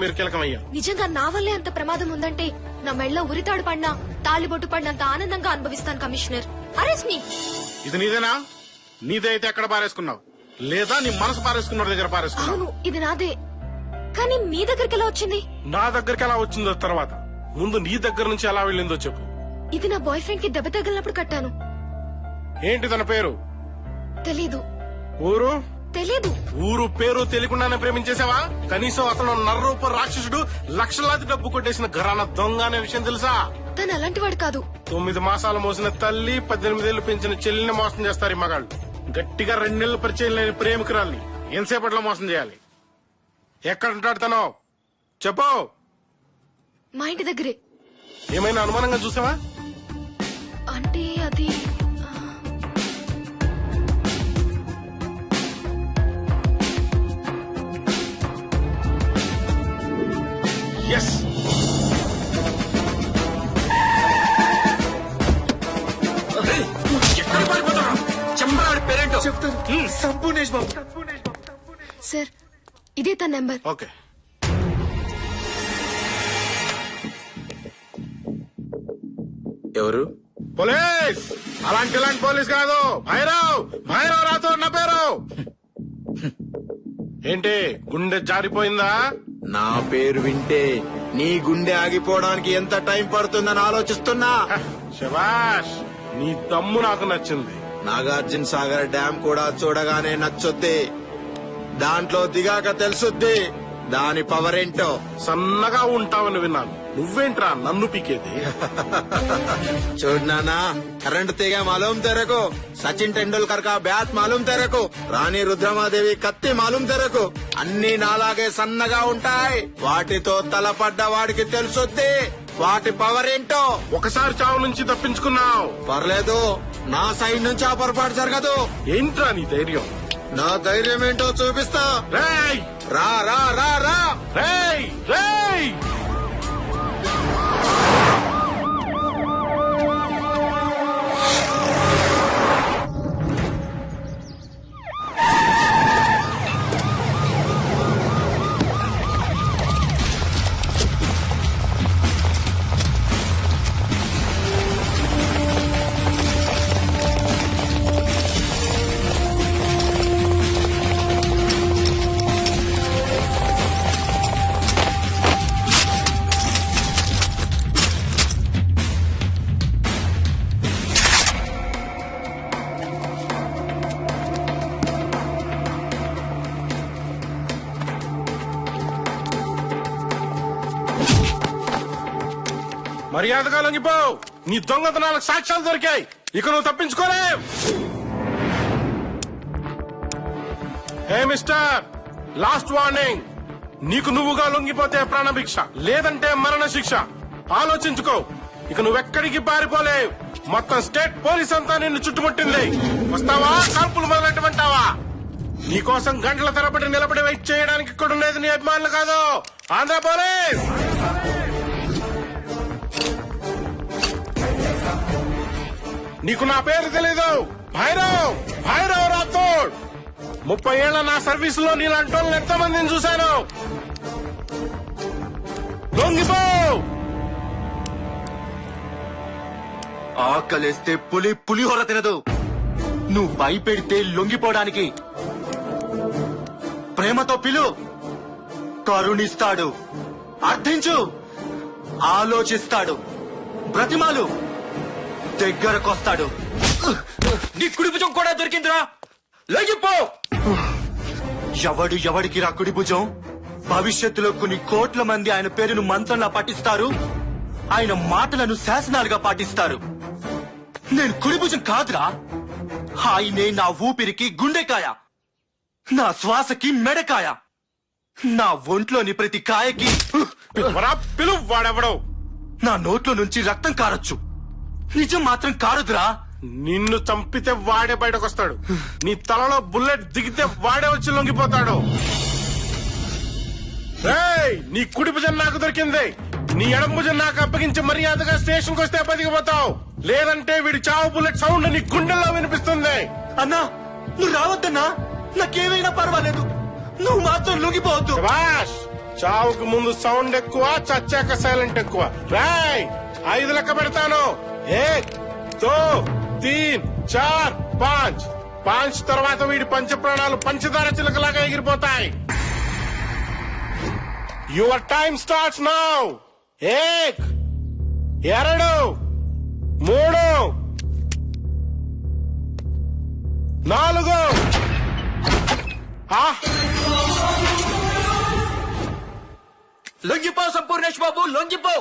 మీరు కీలకమయ్యా. నిజంగా నా వల్లే అంత ప్రమాదం ఉందంటే నా మెళ్ళ ఉరితాడు పడినా తాళిబొట్టు పడినంత ఆనందంగా అనుభవిస్తాను కమిషనర్. అరెస్ట్ మీ. ఇది నీదేనా? నీదే అయితే ఎక్కడ పారేసుకున్నావు? లేదా నీ మనసు పారేసుకున్న దగ్గర పారేసుకున్నావు? అవును, ఇది నాదే. కానీ మీ దగ్గరికి ఎలా వచ్చింది? నా దగ్గరికి ఎలా వచ్చిందో తర్వాత, ముందు నీ దగ్గర నుంచి ఎలా వెళ్ళిందో చెప్పు. ఇది నా బాయ్ ఫ్రెండ్ కి దెబ్బ తగిలినప్పుడు కట్టాను. ఏంటి తన పేరు? తెలీదు. ఊరు? తెలీదు. ఊరు పేరు తెలియకుండానే ప్రేమించేసావా? కనీసం అతను నర్రూప రాక్షసుడు, లక్షలాది డబ్బు కొట్టేసిన ఘరానా దొంగ అనే విషయం తెలుసా? తను అలాంటి వాడు కాదు. 9 మాసాలు మోసిన తల్లి, 18 ఏళ్లు పెంచిన చెల్లిని మోసం చేస్తారు ఈ మగాళ్ళు. గట్టిగా 2 నెలలు పరిచయం లేని ప్రేమికురాల్ని ఎంతసేపట్లో మోసం చేయాలి? ఎక్కడ ఉంటాడు తను? చెప్పు. మా ఇంటి దగ్గరే. ఏమైనా అనుమానంగా చూసావా? అంటే అది ఎస్. సార్, ఇదే తన నెంబర్. ఓకే. ఎవరు? పోలీస్. ఇలాంటి పోలీస్ కాదు, భైరవ్. భైరవ్ రాతో నా పేరు. ఏంటి గుండె జారిపోయిందా? నా పేరు వింటే నీ గుండె ఆగిపోవడానికి ఎంత టైం పడుతుందని ఆలోచిస్తున్నా. శబాష్, నీ దమ్ము నాకు నచ్చింది. నాగార్జున సాగర్ డ్యాం కూడా చూడగానే నచ్చుద్ది, దాంట్లో దిగాక తెలుసుద్ది దాని పవర్ ఏంటో. సన్నగా ఉంటావని విన్నాను. నువ్వేంట్రా నన్ను పీకేది? చూడు నాన్న, కరెంట్ తీగ మాలూం తెరకు, సచిన్ టెండూల్కర్ కా బ్యాట్ మాలూం తెరకు, రాణి రుద్రమాదేవి కత్తి మాలూం తెరకు, అన్ని నాలాగే సన్నగా ఉంటాయి. వాటితో తలపడ్డ వాడికి తెలుసుద్ది వాటి పవర్ ఏంటో. ఒకసారి చావు నుంచి తప్పించుకున్నావు. పర్లేదు, నా సైడ్ నుంచి ఆ పొరపాటు జరగదు. ఏంట్రా నీ ధైర్యం? నా ధైర్యం ఏంటో చూపిస్తా. రేయ్ రా రా రా రా. రేయ్ రేయ్. మర్యాదగా లొంగిపో. నీ దొంగతనాలకు సాక్ష్యాలు దొరికాయి. ఇక నువ్వు తప్పించుకోలేవు. Hey mister, last warning. నీకు నువ్వుగా లొంగిపోతే ప్రాణభిక్ష, లేదంటే మరణ శిక్ష. ఆలోచించుకో. ఇక నువ్వెక్కడికి పారిపోలేవు. మొత్తం స్టేట్ పోలీస్ అంతా నిన్ను చుట్టుముట్టింది. వస్తావా? కాల్పులు మొదలెట్టమంటావా? నీకోసం గంటల తరబడి నిలబడి వెయిట్ చేయడానికి ఇక్కడ ఉండేది నీ అభిమానులు కాదు, ఆంధ్ర పోలీస్. నీకు నా పేరు తెలీదు. భైరవ్, భైరవ్ రాథోడ్. 30 ఏళ్ల నా సర్వీస్ లో నీలాంటి వాళ్ళని ఎంతమందిని చూశాను. లొంగిపో. ఆకలేస్తే పులిహోర తినదు. నువ్వు భయపెడితే లొంగిపోవడానికి. ప్రేమతో పిలు, కరుణిస్తాడు. అర్థించు, ఆలోచిస్తాడు. బ్రతిమాలు, దగ్గరకొస్తాడు. నీ కుడి భుజం కూడా దొరికిందిరా, లొంగిపో. ఎవడికి రా కుడి భుజం? భవిష్యత్తులో కొన్ని కోట్ల మంది ఆయన పేరును మంత్రంలా పఠిస్తారు, ఆయన మాటలను శాసనాలుగా పాటిస్తారు. నేను కుడి భుజం కాదురా, ఆయనే నా ఊపిరికి గుండెకాయ, నా శ్వాసకి మెడకాయ, నా ఒంట్లోని ప్రతి కాయకి. పిలు. వాడెవడో నా నోట్లో నుంచి రక్తం కారొచ్చు, నిజం మాత్రం కారుదురా. నిన్ను చంపితే వాడే బయటకొస్తాడు. నీ తలలో బుల్లెట్ దిగితే వాడే వచ్చి లొంగిపోతాడు. రేయ్, నీ కుడి భుజం నాకు దొరికింది. నీ ఎడమ భుజం నాకు అప్పగించి మర్యాదగా స్టేషన్ కు వస్తే బతికిపోతావు. లేదంటే వీడి చావు బుల్లెట్ సౌండ్ నీ గుండెల్లో వినిపిస్తుంది. అన్నా, నువ్వు రావద్దన్నా, నాకేమైనా పర్వాలేదు, నువ్వు మాత్రం లొంగిపోవద్దు. శభాష్, చావుకు ముందు సౌండ్ ఎక్కువ, చచ్చాక సైలెంట్ ఎక్కువ. రాయ్ 5 లెక్క పెడతాను. 1 2 3 4 5. 5 తర్వాత వీడి పంచ ప్రాణాలు పంచదార చిలకలాగా ఎగిరిపోతాయి. Your time starts now. 1 2 3 4. లొంగిపో సంపూర్ణేష్ బాబు, లొంగిపో.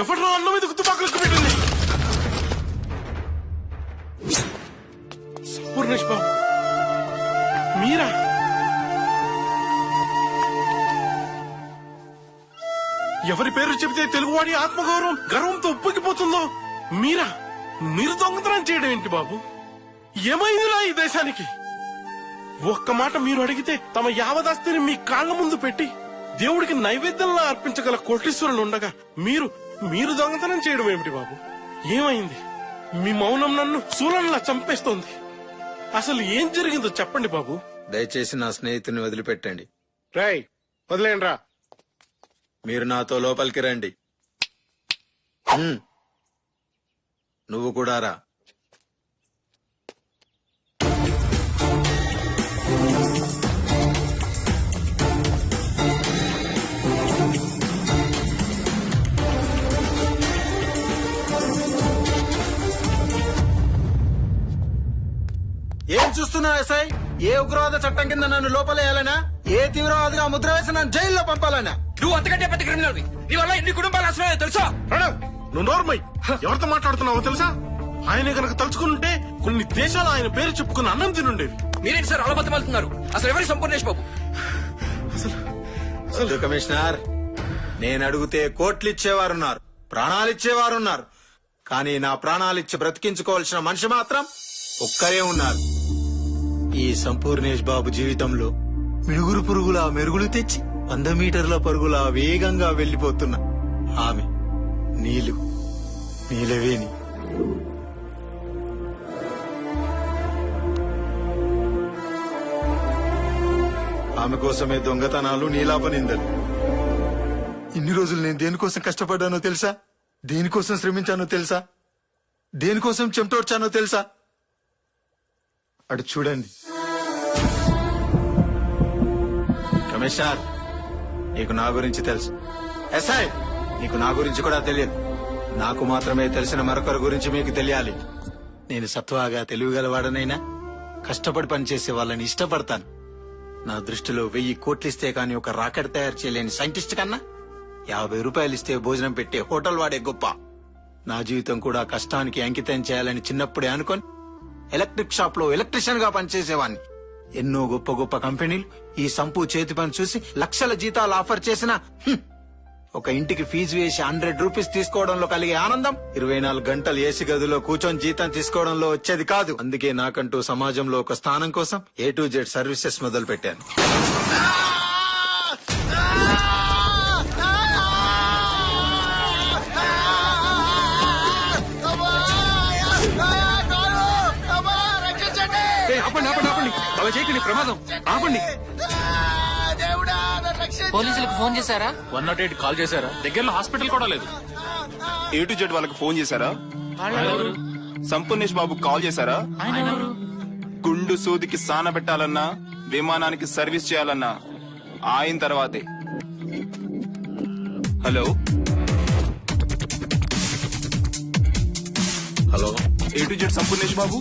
ఎవరు అన్నం మీద తుపాకులకు పెట్టింది? సంపూర్ణేష్ బాబు మీరా? ఎవరి పేరు చెబితే తెలుగువాడి ఆత్మగౌరవం గర్వంతో ఉప్పొంగిపోతుందో మీరా? మీరు దొంగతనం చేయడం ఏంటి బాబు? ఏమైందిరా ఈ దేశానికి? ఒక్క మాట మీరు అడిగితే తమ యావదాస్తిని మీ కాళ్ల ముందు పెట్టి దేవుడికి నైవేద్యంలా అర్పించగల కోటీశ్వరులు ఉండగా మీరు దొంగతనం చేయడం ఏమిటి బాబు? ఏమైంది? మీ మౌనం నన్ను శూలంలా చంపేస్తోంది. అసలు ఏం జరిగిందో చెప్పండి బాబు. దయచేసి నా స్నేహితుని వదిలిపెట్టండి. రాయ్ వదిలేండి రా. మీరు నాతో లోపలికి రండి. నువ్వు కూడా రా. ఏం చూస్తున్నావు ఎస్ఐ? ఏ ఉగ్రవాద చట్టం కింద నన్ను లోపలేయాలనా? ఏ తీవ్రవాదిగా ముద్ర వేసి నన్ను జైల్లో పంపాలనా? నువ్వు అంతకంటే పెద్ద క్రిమినల్. నీ వల్ల ఎన్ని కుటుంబాలు అసలు తెలుసా? నువ్వు నోర్మై. ఎవరితో మాట్లాడుతున్నావో తెలుసా? ఆయన కనుక తలుచుకుంటే కొన్ని దేశాలు ఆయన పేరు చెప్పుకుని అన్నం తినుండేవి. మీరేంటి సార్ అలబద్ధం వెళ్తున్నారు? అసలు ఎవరి సంపూర్ణేష్ బాబు? వద్దు కమిషనర్, నేను అడిగితే కోట్లు ఇచ్చేవారున్నారు, ప్రాణాలు ఇచ్చేవారున్నారు. కానీ నా ప్రాణాలిచ్చి బ్రతికించుకోవాల్సిన మనిషి మాత్రం ఒక్కరే ఉన్నారు. ఈ సంపూర్ణేష్ బాబు జీవితంలో మిడుగురు పురుగులా మెరుగులు తెచ్చి 100 మీటర్ల పరుగులా వేగంగా వెళ్లిపోతున్న ఆమె నీలవేణి. ఆమె కోసమే దొంగతనాలు, నీలాపనిందలు. ఇన్ని రోజులు నేను దేనికోసం కష్టపడ్డానో తెలుసా? దేనికోసం శ్రమించానో తెలుసా? దేనికోసం చెమటోడ్చానో తెలుసా? అటు చూడండి. కమిషనర్, నీకు నా గురించి తెలుసు. ఎస్ఐ, నీకు నా గురించి కూడా తెలియదు. నాకు మాత్రమే తెలిసిన మరొకరి గురించి మీకు తెలియాలి. నేను సత్వాగా తెలివిగలవాడనైనా కష్టపడి పనిచేసే వాళ్ళని ఇష్టపడతాను. నా దృష్టిలో 1000 కోట్లిస్తే కానీ ఒక రాకెట్ తయారు చేయలేని సైంటిస్ట్ కన్నా 50 రూపాయలు ఇస్తే భోజనం పెట్టే హోటల్ వాడే గొప్ప. నా జీవితం కూడా కష్టానికి అంకితం చేయాలని చిన్నప్పుడే అనుకొని ఎలక్ట్రిక్ షాప్ లో ఎలక్ట్రీషియన్ గా పనిచేసేవాడిని. ఎన్నో గొప్ప గొప్ప కంపెనీలు ఈ సంపు చేతి పని చూసి లక్షల జీతాలు ఆఫర్ చేసిన ఒక ఇంటికి ఫీజు వేసి 100 రూపీస్ తీసుకోవడంలో కలిగే ఆనందం 24 గంటలు ఏసీ గదిలో కూర్చొని జీతం తీసుకోవడంలో వచ్చేది కాదు. అందుకే నాకంటూ సమాజంలో ఒక స్థానం కోసం A to Z సర్వీసెస్ మొదలు పెట్టాను. అలా చేయకండి, ప్రమాదం. ఆపండి. పోలీసులకు ఫోన్ చేశారా? 108 కాల్ చేశారా? దగ్గరలో హాస్పిటల్ కూడా లేదు. A to Z వాళ్ళకి ఫోన్ చేశారా? సంపూర్ణేష్ బాబు కాల్ చేశారా? గుండు సూదికి సాన పెట్టాలన్నా, విమానానికి సర్వీస్ చేయాలన్నా ఆయన తర్వాతే. Hello A to Z Sampoornesh Babu.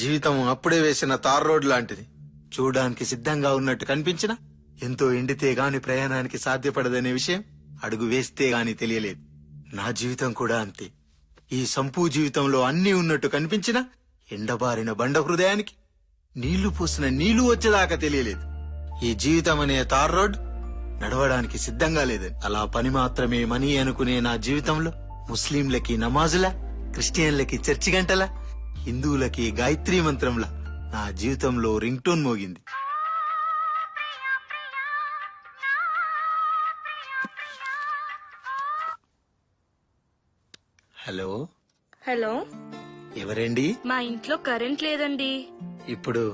జీవితం అప్పుడే వేసిన తార్ రోడ్ లాంటిది. చూడడానికి సిద్ధంగా ఉన్నట్టు కనిపించినా ఎంతో ఎండితే గాని ప్రయాణానికి సాధ్యపడదనే విషయం అడుగు వేస్తే గాని తెలియలేదు. నా జీవితం కూడా అంతే. ఈ సంపూ జీవితంలో అన్నీ ఉన్నట్టు కనిపించినా ఎండబారిన బండ హృదయానికి నీళ్లు పూసిన నీళ్లు వచ్చేదాకా తెలియలేదు. ఈ జీవితం అనే తార్ రోడ్ నడవడానికి సిద్ధంగా లేదని. అలా పని మాత్రమే మనీ అనుకునే నా జీవితంలో ముస్లింలకి నమాజులా, క్రిస్టియన్లకి చర్చి గంటలా, హిందువులకి గాయత్రీ మంత్రంలా నా జీవితంలో రింగ్ టోన్ మోగింది. హలో, హలో, ఎవరండి? మా ఇంట్లో కరెంట్ లేదండి. ఇప్పుడు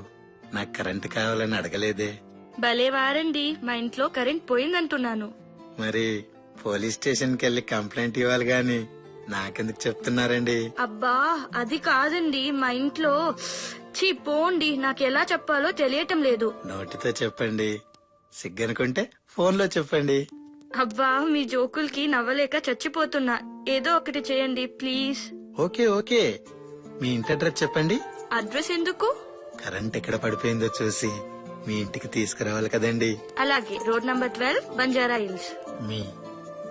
నాకు కరెంట్ కావాలని అడగలేదే. భలే వారండి, మా ఇంట్లో కరెంట్ పోయిందంటున్నాను. మరి పోలీస్ స్టేషన్ కి వెళ్లి కంప్లైంట్ ఇవ్వాలి గాని నాకెందుకు చెప్తున్నారండి? అబ్బా అది కాదండి, మా ఇంట్లో చీ పోండి, నాకెలా చెప్పాలో తెలియటం లేదు. నోటితో చెప్పండి, సిగ్గనుకుంటే ఫోన్లో చెప్పండి. అబ్బా మీ జోకులకి నవ్వలేక చచ్చిపోతున్నా, ఏదో ఒకటి చేయండి ప్లీజ్. ఓకే ఓకే, మీ ఇంటి అడ్రస్ చెప్పండి. అడ్రస్ ఎందుకు? కరెంట్ ఎక్కడ పడిపోయిందో చూసి మీ ఇంటికి తీసుకురావాలి కదండి. అలాగే, రోడ్ నంబర్ 12, బంజారా హిల్స్. మీ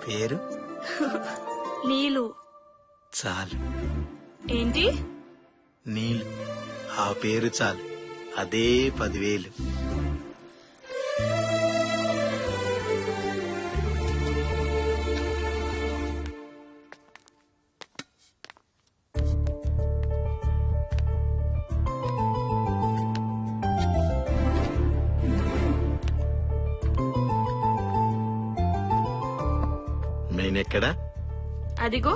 పేరు? నీలు. చాలు. ఏంటి? నీలు. ఆ పేరు చాలు, అదే 10,000. నేనెక్కడా? అదిగో.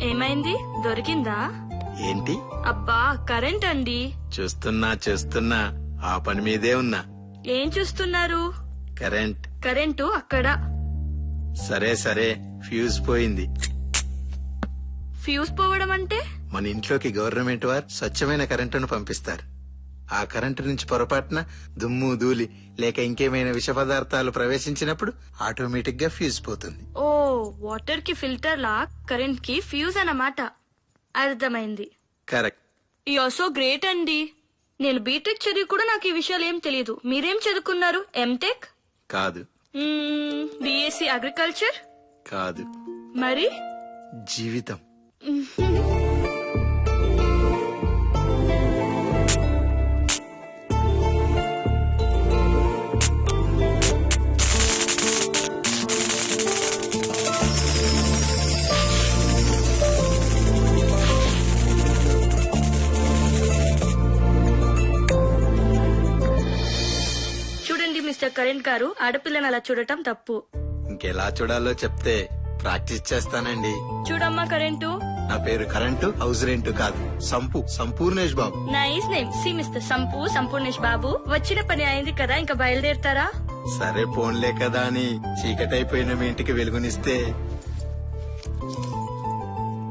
ఏమైంది, దొరికిందా? ఏంటి? అబ్బా కరెంట్ అండి. చూస్తున్నా ఆ పని మీదే ఉన్నా. ఏం చూస్తున్నారు? కరెంట్. కరెంటు అక్కడ. సరే ఫ్యూజ్ పోయింది. ఫ్యూజ్ పోవడం అంటే? మన ఇంట్లోకి గవర్నమెంట్ వారు స్వచ్ఛమైన కరెంటును పంపిస్తారు. ఆ కరెంటు నుంచి పొరపాటున దుమ్ము ధూళి లేక ఇంకేమైనా విష పదార్థాలు ప్రవేశించినప్పుడు ఆటోమేటిక్ గా ఫ్యూజ్ పోతుంది. ఓ, వాటర్ కి ఫిల్టర్ లా కరెంట్ కి ఫ్యూజ్ అన్నమాట. అర్థమైంది. Correct. You are so great అండి. నేను బీటెక్ చదివి కూడా నాకు ఈ విషయాలు ఏం తెలియదు. మీరేం చదువుకున్నారు? ఎంటెక్? కాదు. BSc agriculture? కాదు. మరి? జీవితం. చూడండి మిస్టర్ కరెంట్ గారు, ఆడపిల్లని అలా చూడటం తప్పు. ఇంకెలా చూడాలో చెప్తే ప్రాక్టీస్ చేస్తానండి. చూడమ్మా కరెంటు. నా పేరు కరెంటు, హౌస్ రెంట్ కాదు. Sampoornesh Babu. Nice name. See mister Sampoornesh Babu, వచ్చిన పని అయింది కదా, ఇంకా బయలుదేరతారా? సరే పోన్లే కదా అని చీకటైపోయిన మీ ఇంటికి వెలుగునిస్తే.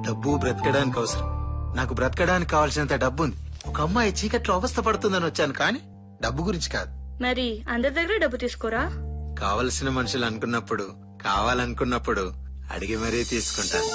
డబ్బు బ్రతకడానికి అవసరం. నాకు బ్రతకడానికి కావాల్సినంత డబ్బు ఉంది. ఒక అమ్మాయి చీకట్లో అవస్థ పడుతుందని వచ్చాను, కానీ డబ్బు గురించి కాదు. మరి అందరి దగ్గర డబ్బు తీసుకోరా? కావలసిన మనుషులు అనుకున్నప్పుడు, కావాలనుకున్నప్పుడు అడిగి మరీ తీసుకుంటాను.